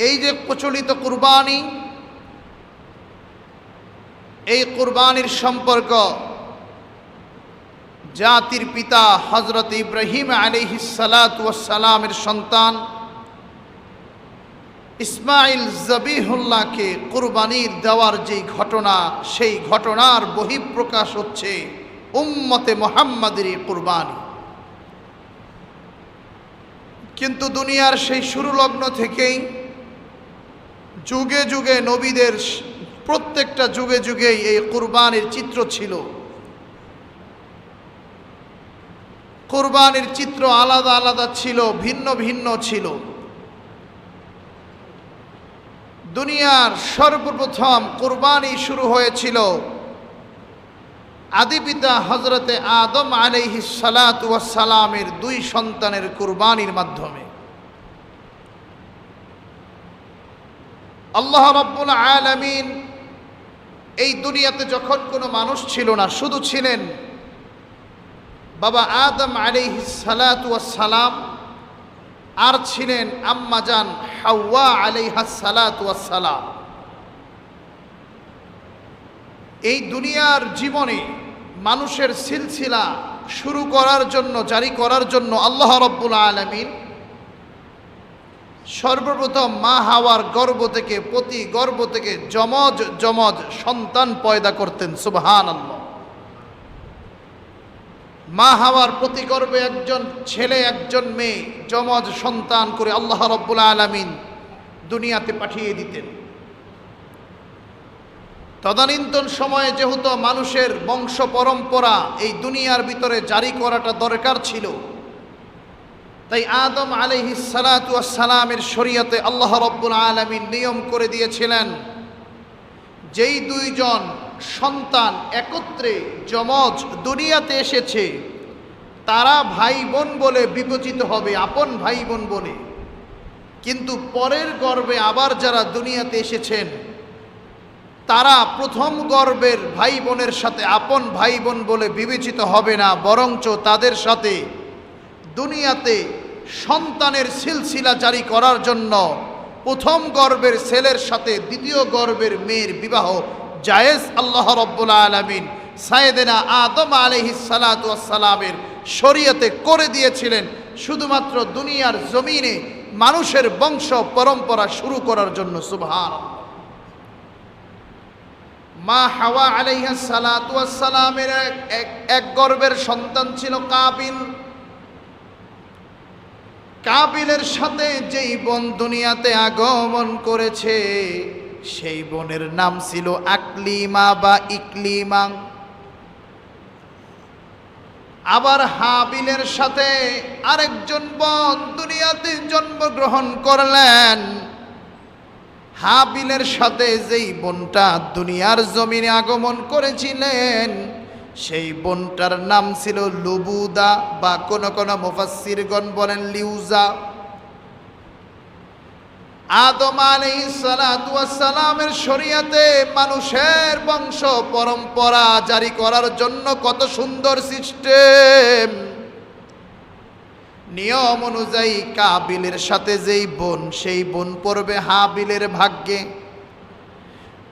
এই যে প্রচলিত কুরবানি, এই কুরবানির সম্পর্ক জাতির পিতা হযরত ইব্রাহিম আলাইহিস সালাতু ওয়াস সালামের সন্তান ইসমাইল জবিহুল্লাহকে কুরবানি দেওয়ার যেই ঘটনা, সেই ঘটনার বহিঃপ্রকাশ হচ্ছে উম্মতে মুহাম্মাদের কুরবানি। কিন্তু দুনিয়ার সেই শুরু লগ্ন থেকেই যুগে যুগে নবীদের প্রত্যেকটা যুগে যুগেই এই কুরবানির চিত্র ছিল। কুরবানির চিত্র আলাদা আলাদা ছিল, ভিন্ন ভিন্ন ছিল। দুনিয়ার সর্বপ্রথম কুরবানি শুরু হয়েছিল আদিপিতা হযরতে আদম আলাইহিস সালাতু ওয়াস সালামের দুই সন্তানের কুরবানির মাধ্যমে। আল্লাহ রাব্বুল আলামিন এই দুনিয়াতে যখন কোনো মানুষ ছিল না, শুধু ছিলেন বাবা আদম আলাইহিস সালাতু ওয়াস সালাম, আর ছিলেন আম্মা জান হাওয়া আলাইহাস সালাতু ওয়াস সালাম। এই দুনিয়ার জীবনে মানুষের সিলসিলা শুরু করার জন্য, জারি করার জন্য আল্লাহ রাব্বুল আলামিন সর্বপ্রথম মা হাওয়ার গর্ভ থেকে, প্রতি গর্ভ থেকে যমজ যমজ সন্তান পয়দা করতেন। সুবহানাল্লাহ। মা হাওয়ার প্রতি গর্ভে একজন ছেলে একজন মেয়ে যমজ সন্তান করে আল্লাহ রাব্বুল আলামিন দুনিয়াতে পাঠিয়ে দিতেন। তদানীন্তন সময়ে যেহেতু মানুষের বংশ পরম্পরা এই দুনিয়ার ভিতরে জারি করাটা দরকার ছিল, তাই আদম আলাইহিস সালাতু ওয়াস সালামের শরীয়তে আল্লাহ রাব্বুল আলামিন নিয়ম করে দিয়েছিলেন, যেই দুইজন সন্তান একত্রে যমজ দুনিয়াতে এসেছে তারা ভাই বোন বলে বিবেচিত হবে, আপন ভাই বোন বলে। কিন্তু পরের গর্ভে আবার যারা দুনিয়াতে এসেছেন তারা প্রথম গর্ভের ভাই বোনের সাথে আপন ভাই বোন বলে বিবেচিত হবে না, বরঞ্চ তাদের সাথে দুনিয়াতে সন্তানের সিলসিলা জারি করার জন্য প্রথম গর্ভের ছেলের সাথে দ্বিতীয় গর্ভের মেয়ের বিবাহ জায়েজ আল্লাহ রাব্বুল আলামিন সাইয়েদেনা আদম আলাইহিস সালাতু ওয়াস সালামের শরীয়তে করে দিয়েছিলেন, শুধুমাত্র দুনিয়ার জমিনে মানুষের বংশ পরম্পরা শুরু করার জন্য। সুবহানাল্লাহ। মা হাওয়া আলাইহিস সালাতু ওয়াস সালামের এক গর্ভের সন্তান ছিল কাবিল। কাবিলের সাথে যেই বোন দুনিয়াতে আগমন করেছে সেই বোনের নাম ছিল আকলিমা বা ইকলিমা। আবার হাবিলের সাথে আরেকজন বোন দুনিয়াতে জন্মগ্রহণ করলেন। হাবিলের সাথে যেই বোনটা দুনিয়ার জমিনে আগমন করেছিলেন সেই বোনটার নাম ছিল লুবুদা, বা কোন কোন মুফাসসিরগণ বলেন লিউজা। আদম আলাইহিস সালাতু ওয়াস সালামের শরীয়তে মানুষের বংশ পরম্পরা জারি করার জন্য কত সুন্দর সিস্টেম। নিয়ম অনুযায়ী কাবিলের সাথে যেই বোন, সেই বোন পড়বে হাবিলের ভাগ্যে,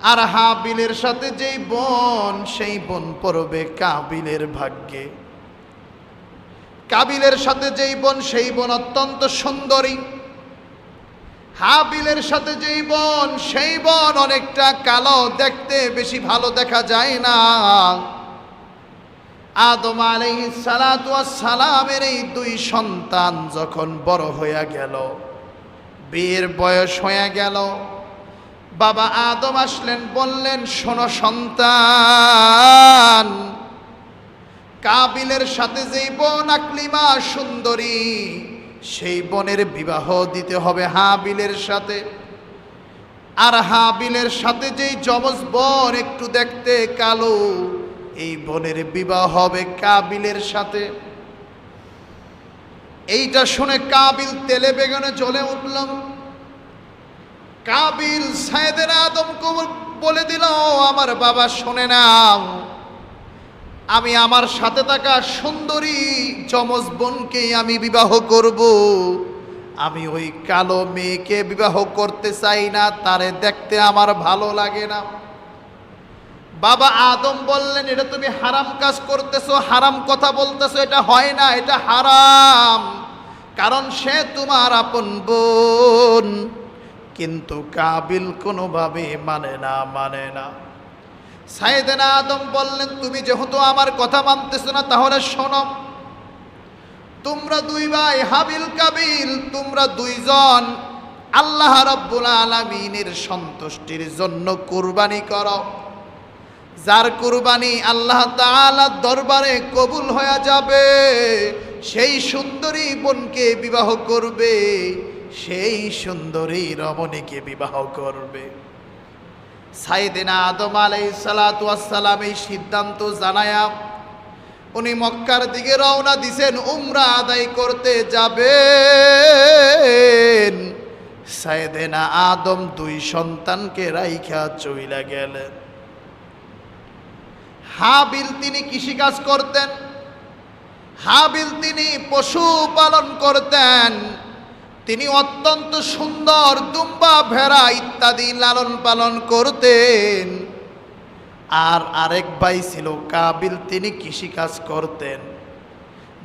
আর হাবিলের সাথে যেই বোন, সেই বোন পড়বে কাবিলের ভাগ্যে। কাবিলের সাথে যেই বোন, সেই বোন অত্যন্ত সুন্দরী। হাবিলের সাথে যেই বোন, সেই বোন অনেকটা কালো, দেখতে বেশি ভালো দেখা যায় না। আদম আলাইহিস সালাতু ওয়াস সালামের এই দুই সন্তান যখন বড় হয়ে গেল, বিয়ের বয়স হয়ে গেল, বাবা আদম আসলেন, বললেন, শোনো সন্তান, কাবিলের সাথে যেই বোন আকলিমা সুন্দরী, সেই বোনের বিবাহ দিতে হবে হাবিলের সাথে। আর হাবিলের সাথে যেই যমজ বোন একটু দেখতে কালো, এই বোনের বিবাহ হবে কাবিলের সাথে। এইটা শুনে কাবিল তেলে বেগুনে জ্বলে উঠল। কাবিল সাইয়েদেনা আদমকে বলে দিল, আমার বাবা শোনে নাও, আমি আমার সাথে থাকা সুন্দরী যমজ বোনকে আমি বিবাহ করব, আমি ওই কালো মেয়েকে বিবাহ করতে চাই না, তারে দেখতে আমার ভালো লাগে না। বাবা আদম বললেন, এটা তুমি হারাম কাজ করতেছো, হারাম কথা বলতেছো, এটা হয় না, এটা হারাম, কারণ সে তোমার আপন বোন। কিন্তু কাবিল কোনোভাবে মানে না। সাইয়েদনা আদম বললেন, তুমি যেহেতু আমার কথা মানতেছো না, তাহলে শোনো, তোমরা দুই ভাই হাবিল কাবিল, তোমরা দুইজন আল্লাহ রাব্বুল আলামিনের সন্তুষ্টির জন্য কুরবানি করো। যার কুরবানি আল্লাহ তাআলার দরবারে কবুল হয়ে যাবে, সেই সুন্দরী বোনকে বিবাহ করবে, সেই সুন্দরী রমণীকে বিবাহ করবে। সাইয়েদনা আদম আলাইহিস সালাতু ওয়াস সালাম এই সিদ্ধান্ত জানায়া উনি মক্কার দিকে রওনা দিছেন, উমরা আদায় করতে যাবেন। সাইয়েদনা আদম দুই সন্তানকে রাইখা চইলা গেলেন। হাবিল তিনি কৃষিকাজ করতেন, হাবিল তিনি পশু পালন করতেন, তিনি অত্যন্ত সুন্দর দুম্বা ভেড়া ইত্যাদি লালন পালন করতেন। আর আরেক ভাই ছিল কাবিল, তিনি কৃষিকাজ করতেন,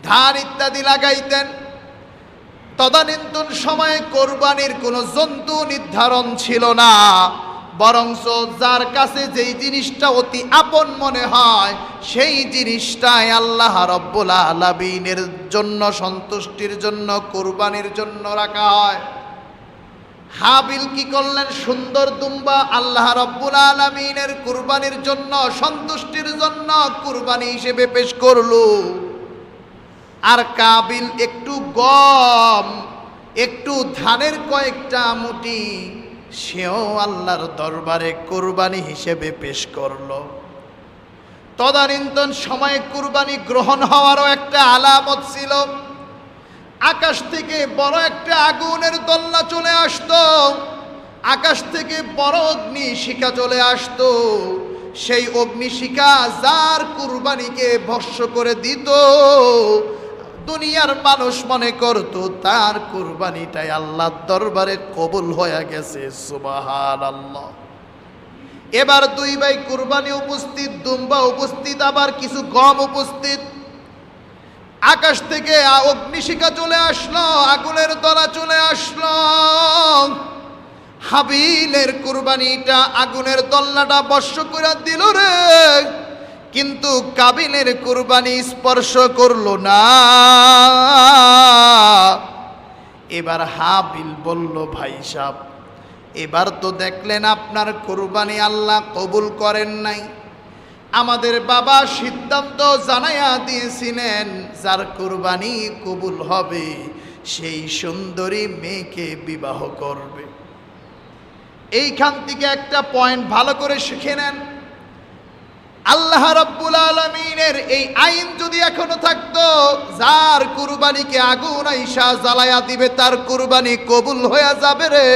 ধান ইত্যাদি লাগাইতেন। তদানীন্তন সময়ে কোরবানির কোনো জন্তু নির্ধারণ ছিল না, বরঞ্চ যার কাছে যেই জিনিসটা অতি আপন মনে হয় সেই জিনিসটাই আল্লাহ রাব্বুল আলামিনের জন্য, সন্তুষ্টির জন্য, কোরবানির জন্য রাখা হয়। হাবিল কি করলেন? সুন্দর দুম্বা আল্লাহ রাব্বুল আলামিনের কুরবানির জন্য, সন্তুষ্টির জন্য কুরবানি হিসেবে পেশ করলো। আর কাবিল একটু গম, একটু ধানের কয়েকটা মুঠি সেও আল্লাহর দরবারে কুরবানি হিসেবে পেশ করলো। তদানীন্তন সময়ে কুরবানি গ্রহণ হওয়ারও একটা আলামত ছিল। আকাশ থেকে বড় একটা আগুনের দোলনা চলে আসতো, আকাশ থেকে বড় অগ্নিশিখা চলে আসতো। সেই অগ্নিশিখা যার কুরবানিকে ভস্ম করে দিত, দুনিয়ার মানুষ মনে করত তার কুরবানিটাই আল্লাহর দরবারে কবুল হয়ে গেছে। সুবহানাল্লাহ। এবার দুই ভাই কুরবানি উপস্থিত, দুম্বা উপস্থিত, আবার কিছু গম উপস্থিত। আকাশ থেকে অগ্নিশিখা চলে আসলো, আগুনের দলা চলে আসলো। হাবিলের কুরবানিটা আগুনের দল্লাটা বর্ষ করে দিল রে, কিন্তু কাবিলের কুরবানি স্পর্শ করলো না। এবার হাবিল বলল, ভাই সাহেব, এবার তো দেখলেন আপনার কুরবানি আল্লাহ কবুল করেন নাই। আমাদের বাবা সিদ্ধান্ত জানাইয়া দিয়েছিলেন, যার কুরবানি কবুল হবে সেই সুন্দরী মেয়েকে বিবাহ করবে। এইখান থেকে একটা পয়েন্ট ভালো করে শিখে নেন। আল্লাহ রাব্বুল আলামিনের এই আইন যদি এখনো থাকতো, যার কুরবানিকে আগুন আইসা জ্বালায়া দিবে তার কুরবানি কবুল হয়ে যাবে রে,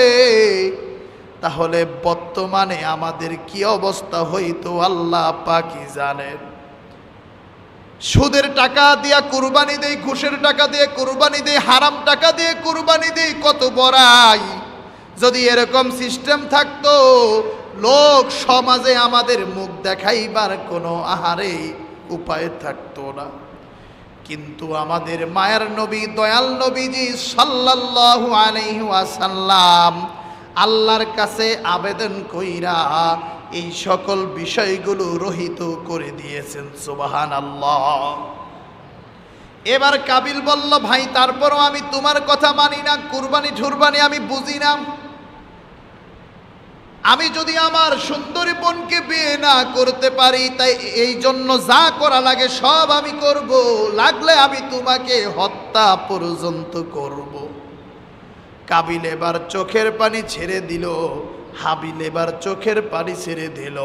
তাহলে বর্তমানে আমাদের কি অবস্থা হইতো আল্লাহ পাকই জানেন। সুদের টাকা দিয়া কুরবানি দেই, ঘুষের টাকা দিয়ে কুরবানি দেই, হারাম টাকা দিয়ে কুরবানি দেই, কত বড়াই। যদি এরকম সিস্টেম থাকতো, লোক সমাজে আমাদের মুখ দেখাইবার কোনো আহারে উপায় থাকতো না। কিন্তু আমাদের মায়ের নবী, দয়াল নবীজি সাল্লাল্লাহু আলাইহি ওয়াসাল্লাম আল্লাহর কাছে আবেদন কইরা এই সকল বিষয়গুলো রহিত করে দিয়েছেন। সুবহানাল্লাহ। এবার কাবিল বলল, ভাই তারপরও আমি তোমার কথা মানি না, কুরবানি ঠুরবানি আমি বুঝি না। আমি যদি আমার সুন্দরী বোনকে বিয়ে না করতে পারি, তাই এই জন্য যা করা লাগে সব আমি করব, লাগলে আমি তোমাকে হত্যা পর্যন্ত করব। কাবিল এবার চোখের পানি ছেড়ে দিল, হাবিল এবার চোখের পানি ছেড়ে দিল।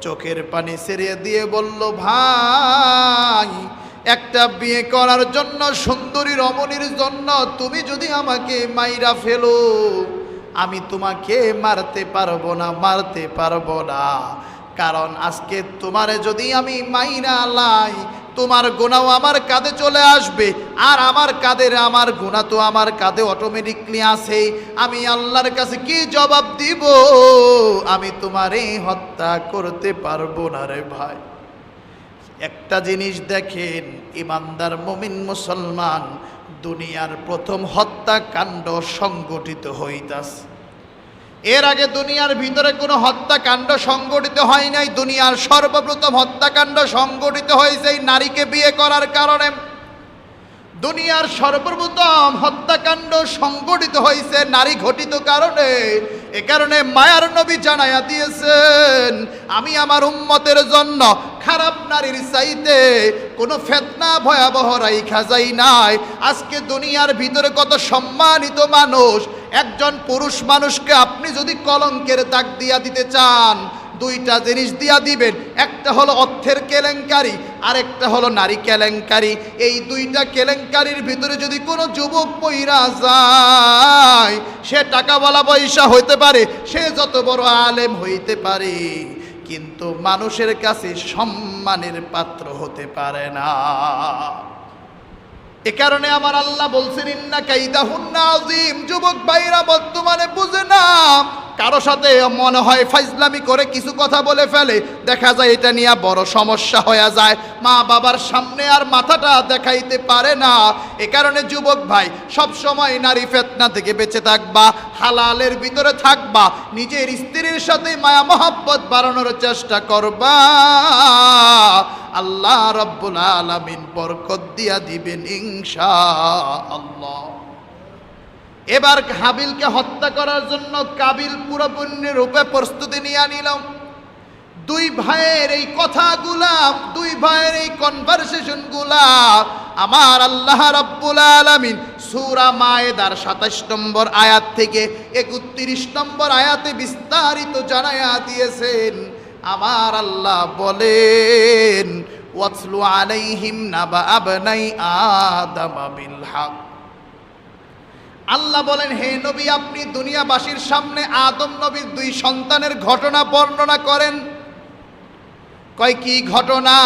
চোখের পানি ছেড়ে দিয়ে বলল, ভাই একটা বিয়ে করার জন্য, সুন্দরী রমণীর জন্য তুমি যদি আমাকে মাইরা ফেলো, আমি তোমাকে মারতে পারবো না, কারণ আজকে তোমারে যদি আমি মাইরা লাই, তোমার গুনাহ আমার কাঁধে চলে আসবে, আর আমার কাঁধের আমার গুনাহ তো আমার কাঁধে অটোমেটিকলি আছে। আমি আল্লাহর কাছে কি জবাব দিব? আমি তোমারে হত্যা করতে পারবো না রে ভাই। একটা জিনিস দেখেন, ইমানদার মুমিন মুসলমান, দুনিয়ার প্রথম হত্যাকাণ্ড সংগঠিত হইতাছে। এর আগে দুনিয়ার ভিতরে কোনো হত্যাকাণ্ড সংগঠিত হয় নাই। দুনিয়ার সর্বপ্রথম হত্যাকাণ্ড সংগঠিত হয়েছে এই নারীকে বিয়ে করার কারণে। দুনিয়ার সর্বপ্রথম হত্যাকাণ্ড সংগঠিত হয়েছে নারী ঘটিত কারণে। এ কারণে মায়ার নবী জানায়া দিয়েছেন, আমি আমার উম্মতের জন্য খারাপ নারীর চাইতে কোনো ফিতনা ভয়াবহ রাইখা যাই নাই। আজকে দুনিয়ার ভিতরে কত সম্মানিত মানুষ, একজন পুরুষ মানুষকে আপনি যদি কলঙ্কের দাগ দিয়া দিতে চান, দুইটা জিনিস দিয়া দিবেন, একটা হলো অর্থের কেলেঙ্কারি, আর একটা হলো নারী কেলেঙ্কারি। এই দুইটা কেলেঙ্কারির ভিতরে যদি কোনো যুবক পইরা যায়, সে টাকাওয়ালা পয়সা হইতে পারে, সে যত বড় আলেম হইতে পারে, কিন্তু মানুষের কাছে সম্মানের পাত্র হতে পারে না। এ কারণে আমার আল্লাহ বলছেন, ইন্না কাইদাহুন্না আযীম। যুবক ভাইরা বর্তমানে বুঝে না, কারো সাথে মনে হয় ফাইজলামি করে কিছু কথা বলে ফেলে, দেখা যায় এটা নিয়ে বড় সমস্যা হয়ে যায়, মা বাবার সামনে আর মাথাটা দেখাইতে পারে না। এ কারণে যুবক ভাই, সব সময় নারী ফিতনা থেকে বেঁচে থাকবা, হালালের ভিতরে থাকবা, নিজের স্ত্রীর সাথে মায়া মহব্বত বাড়ানোর চেষ্টা করবা। আল্লাহ রাব্বুল আলামিন বরকত দিয়া দিবেন ইনশাআল্লাহ। এবার হাবিলকে হত্যা করার জন্য কাবিল পুরোপুরি রূপে প্রস্তুতি নিয়ে নিল। দুই ভাইয়ের এই কথাগুলা, দুই ভাইয়ের এই কনভারসেশনগুলা আমার আল্লাহ রাব্বুল আলামিন সূরা মায়েদার ২৭ নম্বর আয়াত থেকে ৩১ নম্বর আয়াতে বিস্তারিত জানায়া দিয়েছেন। আমার আল্লাহ বলেন, ওয়াতলু আলাইহিম নাবা আবনাই আদম বিল হক। আল্লাহ বলেন, হে নবী, আপনি দুনিয়াবাসীর সামনে আদম নবীর দুই সন্তানের ঘটনা বর্ণনা করেন। কয় কি ঘটনা?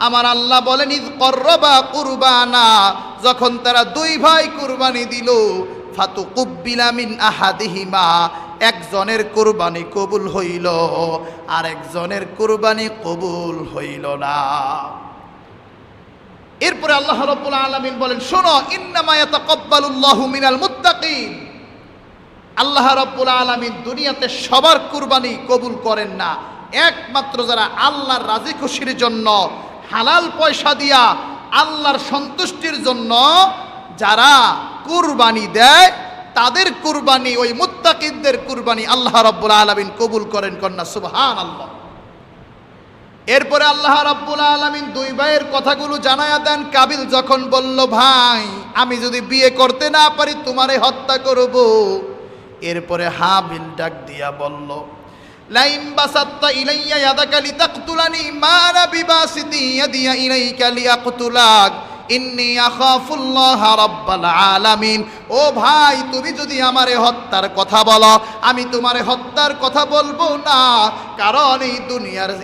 আমার আল্লাহ বলেন, ইয করবা কুরবানা, যখন তারা দুই ভাই কুরবানি দিল, ফাতুকুব্বিলা মিন আহাদিহিমা, একজনের কুরবানি কবুল হইল, আর একজনের কুরবানি কবুল হইল না। এরপরে আল্লাহ রাব্বুল আলামিন বলেন, শোনো, ইন্নামা ইয়াতাকাব্বালুল্লাহু মিনাল মুত্তাকিন। আল্লাহ রাব্বুল আলামিন দুনিয়াতে সবার কুরবানি কবুল করেন না, একমাত্র যারা আল্লাহর রাজি খুশির জন্য হালাল পয়সা দিয়া আল্লাহর সন্তুষ্টির জন্য যারা কুরবানি দেয়, তাদের কুরবানি, ওই মুত্তাকিনদের কুরবানি আল্লাহ রাব্বুল আলামিন কবুল করেন। কন্যা সুবহানাল্লাহ। এরপরে আল্লাহ রাব্বুল আলামিন দুই ভাইয়ের কথাগুলো জানায়া দেন। কাবিল যখন বলল, ভাই, আমি যদি বিয়ে করতে না পারি তোমারে হত্যা করব। এরপরে হাবিল ডাক দিয়া বলল, লাইম বাসাত্তা ইলাইয়া ইয়াদাকা লিতাকতুলানি মা আনা বিবাসিতি ইয়াদিয়া ইলাইকা লিয়াকতুলাক ইন্নী আখাফুল্লাহ রাব্বাল আলামিন। ও ভাই, তুমি যদি আমারে হত্যার কথা বলো, আমি তোমারে হত্যার কথা বলবো না, কারণ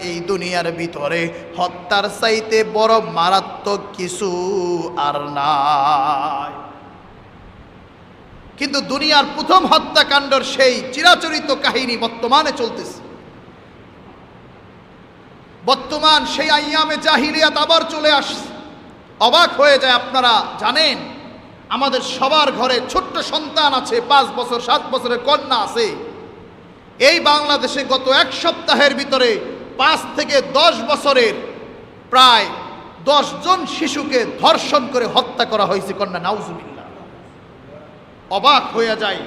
এই দুনিয়ার ভিতরে হত্যার চাইতে বড় মারাত্মক কিছু আর নাই। কিন্তু দুনিয়ার প্রথম হত্যাকাণ্ডের সেই চিরাচরিত কাহিনী বর্তমানে চলতেছে। বর্তমান সেই আইয়ামে জাহিলিয়াত আবার চলে আসছে। অবাক হয়ে যায়। আপনারা জানেন, আমাদের সবার ঘরে ছোট্ট সন্তান আছে, 5 বছর 7 বছরের কন্যা আছে। এই বাংলাদেশে গত এক সপ্তাহের ভিতরে 5 থেকে 10 বছরের প্রায় 10 জন শিশুকে ধর্ষণ করে হত্যা করা হয়েছে। কন্যা নাউজুবিল্লাহ। অবাক হয়ে যায়।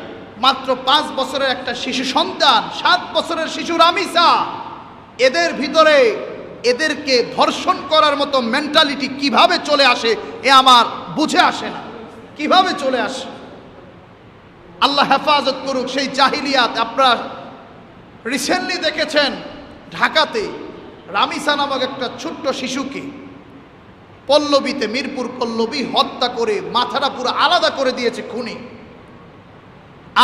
মাত্র 5 বছরের একটা শিশু সন্তান, 7 বছরের শিশু রামিসা, এদের ভিতরে এদেরকে ধর্ষণ করার মতো মেন্টালিটি কিভাবে চলে আসে, এ আমার বুঝে আসে না। কিভাবে চলে আসে? আল্লাহ হেফাজত করুক সেই জাহিলিয়াত। আপনারা রিসেন্টলি দেখেছেন, ঢাকাতে রামিসা নামক একটা ছোট্ট শিশুকে পল্লবীতে, মিরপুর পল্লবী, হত্যা করে মাথাটা পুরো আলাদা করে দিয়েছে খুনি।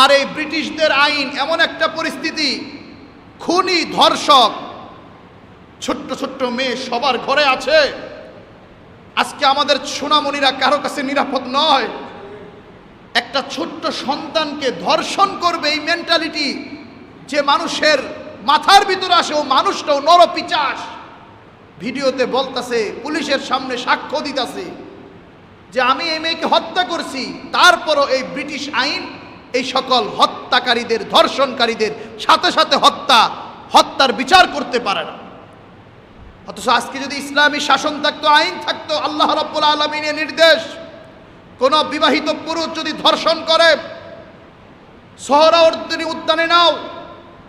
আর এই ব্রিটিশদের আইন এমন একটা পরিস্থিতি, খুনি, ধর্ষক, ছোট্ট ছোট্ট মেয়ে সবার ঘরে আছে। আজকে আমাদের সোনামণিরা কারো কাছে নিরাপদ নয়। একটা ছোট্ট সন্তানকে ধর্ষণ করবে, এই মেন্টালিটি যে মানুষের মাথার ভিতরে আসে, ও মানুষটাও নরপিচাস। ভিডিওতে বলতাছে, পুলিশের সামনে সাক্ষ্য দিতেছে যে আমি এই মেয়েকে হত্যা করছি। তারপরও এই ব্রিটিশ আইন এই সকল হত্যাকারীদের, ধর্ষণকারীদের সাথে সাথে হত্যার বিচার করতে পারে না। অথচ আজকে যদি ইসলামী শাসন থাকতো, আইন থাকতো, আল্লাহ রাব্বুল আলামিনের নির্দেশ, কোন বিবাহিত পুরুষ যদি ধর্ষণ করে, সোহরাওয়ার্দী উদ্যানে নাও,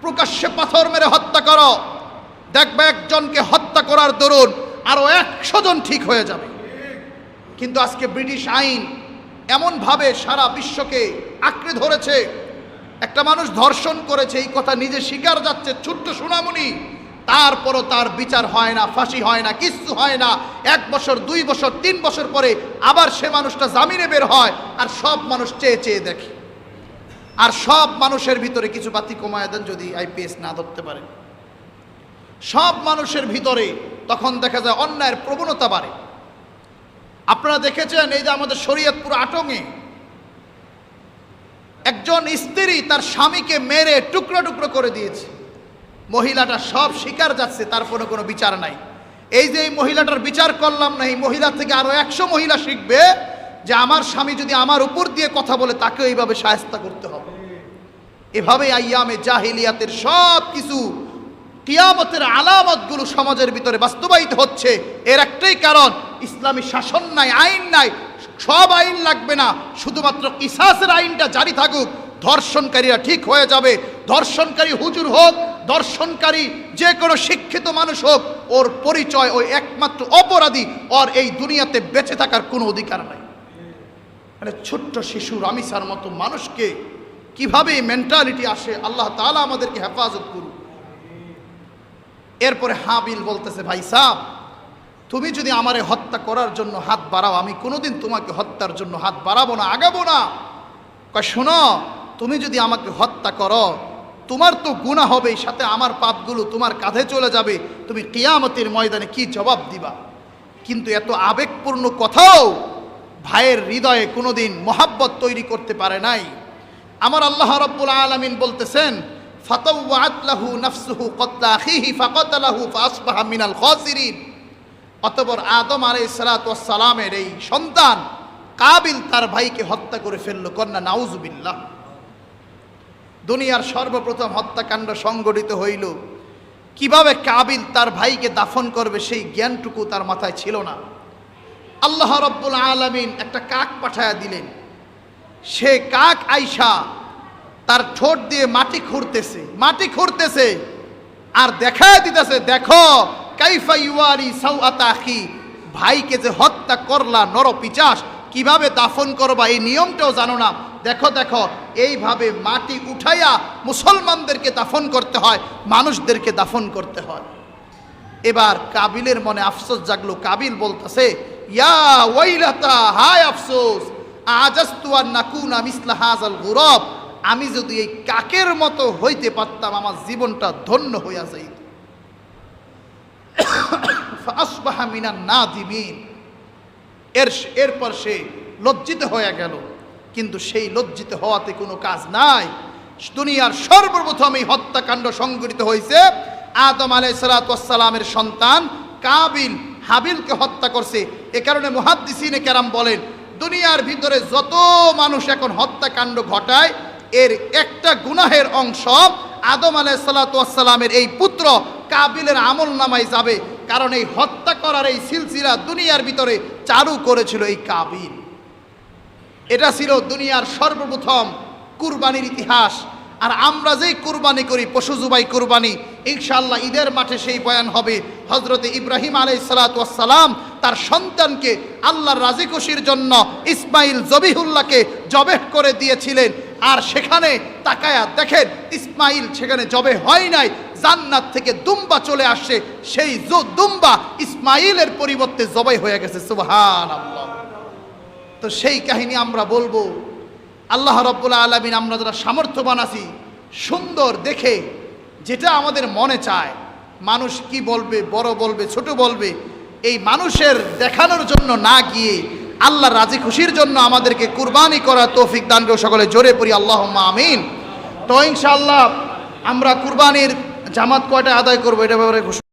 প্রকাশ্যে পাথর মেরে হত্যা করো, দেখবে একজনকে হত্যা করার দরুন আরো 100 জন ঠিক হয়ে যাবে। কিন্তু আজকে ব্রিটিশ আইন এমনভাবে সারা বিশ্বকে আঁকড়ে ধরেছে। একটা মানুষ ধর্ষণ করেছে, এই কথা নিজে স্বীকার যাচ্ছে, ছোট্ট সোনামণি, তারপরও তার বিচার হয় না, ফাঁসি হয় না, কিচ্ছু হয় না। 1 বছর, 2 বছর, 3 বছর পরে আবার সে মানুষটা জামিনে বের হয়, আর সব মানুষ চেয়ে চেয়ে দেখে। আর সব মানুষের ভিতরে কিছু বাতি কমায় দেন যদি আইপিএস না ধরতে পারে। সব মানুষের ভিতরে তখন দেখা যায় অন্যায়ের প্রবণতা বাড়ে। আপনারা দেখেছেন, এই যে আমাদের শরীয়তপুর আটঙ্গে একজন স্ত্রী তার স্বামীকে মেরে টুকরো টুকরো করে দিয়েছে। মহিলাটা সব স্বীকার যাচ্ছে, তারপরে কোনো বিচার নাই। এই যে এই মহিলাটার বিচার করলাম না, এই মহিলা থেকে আরো 100 মহিলা শিখবে যে আমার স্বামী যদি আমার উপর দিয়ে কথা বলে, তাকে এইভাবে শায়েস্তা করতে হবে। এভাবে আইয়ামে জাহিলিয়াতের সব কিছু কিয়ামতের আলামতগুলো সমাজের ভিতরে বাস্তবায়িত হচ্ছে। এর একটাই কারণ, ইসলামী শাসন নাই, আইন নাই। সব আইন লাগবে না, শুধুমাত্র কিসাসের আইনটা জারি থাকুক, ধর্ষণকারীরা ঠিক হয়ে যাবে। ধর্ষণকারী হুজুর হোক, ধর্ষণকারী যে কোনো শিক্ষিত মানুষ হোক, ওর পরিচয় ওই একমাত্র অপরাধী, ওর এই দুনিয়াতে বেঁচে থাকার কোনো অধিকার নাই। মানে ছোট্ট শিশু রামিসার মতো মানুষকে কিভাবে মেন্টালিটি আসে, আল্লাহ তাআলা আমাদেরকে হেফাজত করুন। এরপরে হাবিল বলতেছে, ভাই সাহেব, তুমি যদি আমারে হত্যা করার জন্য হাত বাড়াও, আমি কোনোদিন তোমাকে হত্যার জন্য হাত বাড়াবো না, আগাবো না। কয় শোনো, তুমি যদি আমাকে হত্যা করো, তোমার তো গুনাহ হবে, সাথে আমার পাপগুলো তোমার কাঁধে চলে যাবে। তুমি কিয়ামতের ময়দানে কি জবাব দিবা? কিন্তু এত আবেগপূর্ণ কথাও ভাইয়ের হৃদয়ে কোনোদিন মহাব্বত তৈরি করতে পারে নাই। আমার আল্লাহ রাব্বুল আলামিন বলতেছেন, ফাতাওয়াত লাহু নাফসুহু ক্বাতলা আখিহি ফাকাতালাহু ফাসবাহা মিনাল খাসিরিন। অতঃপর আদম আলাইহিস সালাতু ওয়াস সালামের এই সন্তান কাবিল তার ভাইকে হত্যা করে ফেললো। কন্যা নাউজুবিল্লাহ। দুনিয়ার সর্বপ্রথম হত্যাকাণ্ড সংগঠিত হইল। কিভাবে কাবিল তার ভাইকে দাফন করবে সেই জ্ঞানটুকু তার মাথায় ছিল না। আল্লাহ রাব্বুল আলামিন একটা কাক পাঠায়া দিলেন। সে কাক আইসা তার ঠোঁট দিয়ে মাটি খুঁড়তেছে আর দেখায় দিতেছে, দেখো কাইফা ইউয়ারি সাওআতা আখি, ভাইকে যে হত্যা করলা নরপিচাস, কিভাবে দাফন করবা এই নিয়মটাও জানো না। দেখো দেখো, এইভাবে মাটি উঠাইয়া মুসলমানদেরকে দাফন করতে হয়, মানুষদেরকে দাফন করতে হয়। এবার কাবিলের মনে আফসোস জাগলো। কাবিল বলতেছে, ইয়া ওয়াইলাতা, হায় আফসোস, আজাস্তু আন নাকুনা মিসলা হাযাল গুরাব, আমি যদি এই কাকের মতো হইতে পারতাম, আমার জীবনটা ধন্য হইয়া যাইত। ফাসবাহা মিনান নাদিমিন। এরপর সে লজ্জিত হয়ে গেল। কিন্তু সেই লজ্জিত হওয়াতে কোনো কাজ নাই। দুনিয়ার সর্বপ্রথম এই হত্যাকাণ্ড সংঘটিত হয়েছে। আদম আলাইহিস সালাতু ওয়াস সালামের সন্তান কাবিল হাবিলকে হত্যা করছে। এ কারণে মুহাদ্দিসিনে কেরাম বলেন, দুনিয়ার ভিতরে যত মানুষ এখন হত্যাকাণ্ড ঘটায়, এর একটা গুনাহের অংশ আদম আলাইহিস সালাতু ওয়াস সালামের এই পুত্র কাবিলের আমল নামায় যাবে। কারণ এই হত্যা করার এই সিলসিলা দুনিয়ার ভিতরে চালু করেছিল এই কাবিল। এটা ছিল দুনিয়ার সর্বপ্রথম কুরবানির ইতিহাস। আর আমরা যেই কুরবানি করি, পশু জবাই কুরবানি, ইনশাআল্লাহ ঈদের মাঠে সেই বয়ান হবে। হযরতে ইব্রাহিম আলাইহিস সালাতু ওয়াস সালাম তার সন্তানকে আল্লাহর রাজি খুশির জন্য ইসমাইল জবিহুল্লাহকে জবেহ করে দিয়েছিলেন। আর সেখানে তাকায়া দেখেন, ইসমাইল সেখানে জবে হয় নাই, জান্নাত থেকে দুম্বা চলে আসছে। সেই দুম্বা ইসমাইলের পরিবর্তে জবাই হয়ে গেছে। সুবহানাল্লাহ। তো সেই কাহিনী আমরা বলবো। আল্লাহ রাব্বুল আলামিন আমরা যারা সামর্থ্যবান আছি, সুন্দর দেখে যেটা আমাদের মনে চায়, মানুষ কি বলবে, বড় বলবে, ছোট বলবে, এই মানুষের দেখানোর জন্য না গিয়ে আল্লাহ রাজি খুশির জন্য আমাদেরকে কুরবানি করার তৌফিক দান করো। সকলে জোরে পড়ি আল্লাহুম্মা আমিন। তো ইনশাআল্লাহ আমরা কুরবানির জামাত কয়টা আদায় করবো এটা ব্যাপারে ঘোষণা